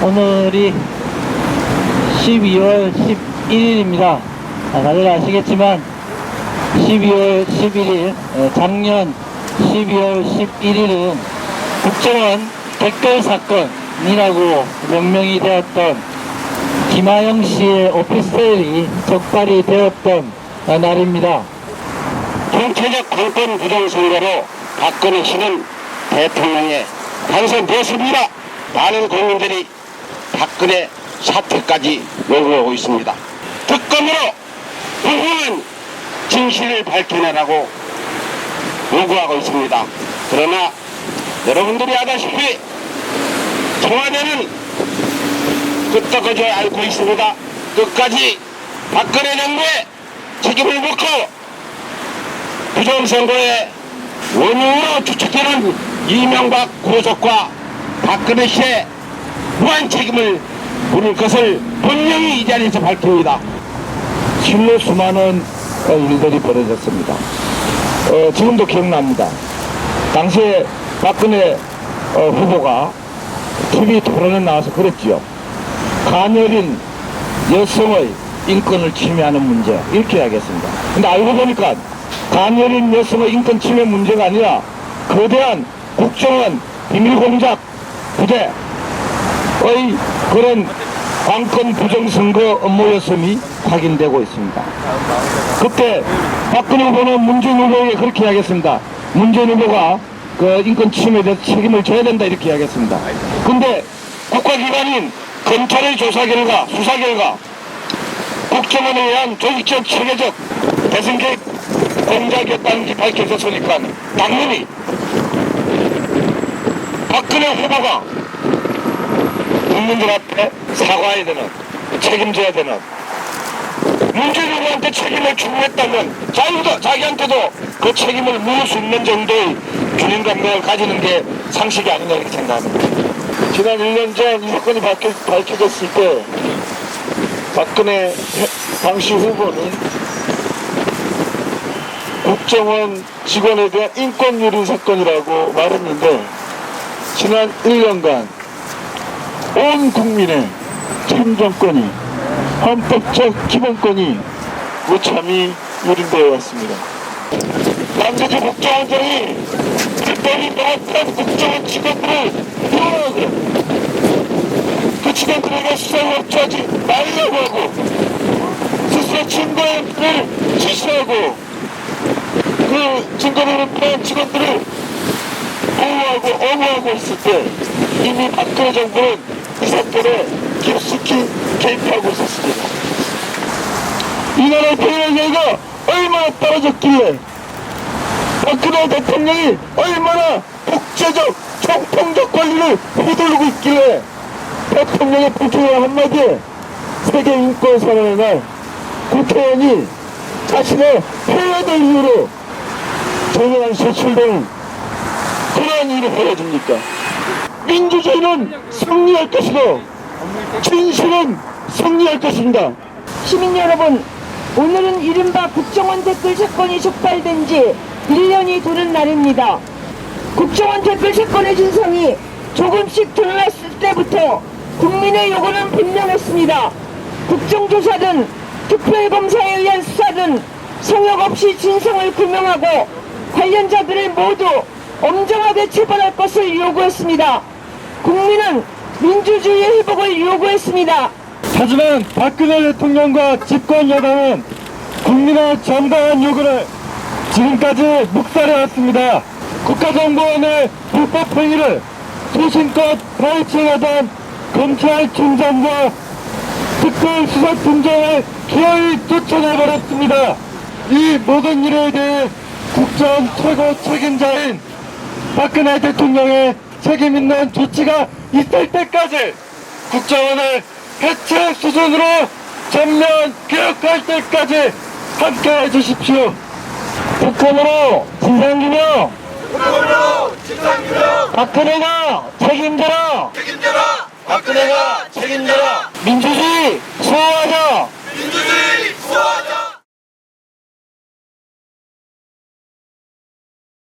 오늘이 12월 11일입니다. 다들 아시겠지만 12월 11일, 작년 12월 11일은 국정원 댓글 사건이라고 명명이 되었던 김하영 씨의 오피스텔이 적발이 되었던 날입니다. 정체적 관권 부정선거로 박근혜 씨는 대통령에 당선되었습니다. 많은 국민들이 박근혜 사퇴까지 요구하고 있습니다. 특검으로 부분한 진실을 밝혀내라고 요구하고 있습니다. 그러나 여러분들이 아다시피 청와대는 끄떡거저 앓고 있습니다. 끝까지 박근혜 정부의 책임을 묻고 부정선거의 원흉으로 추측되는 이명박 고속과 박근혜 씨의 무한 책임을 물을 것을 분명히 이 자리에서 밝힙니다. 실로 수많은 일들이 벌어졌습니다. 지금도 기억납니다. 당시에 박근혜 후보가 TV 토론에 나와서 그랬지요. 가녀린 여성의 인권을 침해하는 문제, 이렇게 이야기했습니다. 근데 알고 보니까 가녀린 여성의 인권 침해 문제가 아니라 거대한 국정원 비밀공작 부대의 그런 관건 부정선거 업무였음이 확인되고 있습니다. 그때 박근혜 후보는 문재인 후보에게 그렇게 이야기했습니다. 문재인 후보가 그 인권 침해에 대해서 책임을 져야 된다, 이렇게 이야기했습니다. 근데 국가기관인 검찰의 조사 결과, 수사 결과 국정원에 의한 조직적, 체계적 대승계획 공작이었다는 게 밝혀졌으니까 당연히 박근혜 후보가 국민들 앞에 사과해야 되는, 책임져야 되는, 문재인 후보한테 책임을 추구했다면 자기한테도 그 책임을 물을 수 있는 정도의 균형 감각을 가지는 게 상식이 아니냐, 이렇게 생각합니다. 지난 1년 전 이 사건이 밝혀졌을 때 박근혜 당시 후보는 국정원 직원에 대한 인권유린 사건이라고 말했는데 지난 1년간 온 국민의 참정권이, 헌법적 기본권이 무참히 유린되어 왔습니다. 남대주 국정원장이 불법이 나왔던 국정원 직원들을 비호하고 그 직원들에게 수사를 협조하지 말라고 하고 스스로 증거를 지시하고 그 증거를 은폐한 직원들을 보호하고 엄호하고 있을 때 이미 박근혜 정부는 이 사건에 깊숙이 개입하고 있었습니다. 이 나라의 평화가 얼마나 떨어졌기에 박근혜 대통령이 얼마나 독재적, 총평적 권리를 휘두르고 있길래 대통령의 불쾌한 한마디에 세계인권선언의 날 국회의원이 자신의 해외들 이유로 정의한 소출된 그러한 일이 벌어집니까? 민주주의는 승리할 것이고 진실은 승리할 것입니다. 시민 여러분, 오늘은 이른바 국정원 댓글 사건이 적발된 지 1년이 되는 날입니다. 국정원 댓글 사건의 진상이 조금씩 드러났을 때부터 국민의 요구는 분명했습니다. 국정조사든 특별검사에 의한 수사든 성역 없이 진상을 규명하고 관련자들을 모두 엄정하게 처벌할 것을 요구했습니다. 국민은 민주주의의 회복을 요구했습니다. 하지만 박근혜 대통령과 집권 여당은 국민의 정당한 요구를 지금까지 묵살해왔습니다. 국가정보원의 불법 행위를 소신껏 파헤쳐내던 검찰총장과 특별수사팀장을 기어이 쫓아내버렸습니다. 이 모든 일에 대해 국정 최고 책임자인 박근혜 대통령의 책임있는 조치가 있을 때까지 국정원을 해체 수준으로 전면 개혁할 때까지 함께 해주십시오. 북한으로 진상규명, 박근혜가 책임져라, 박근혜가 책임져라. 민주주의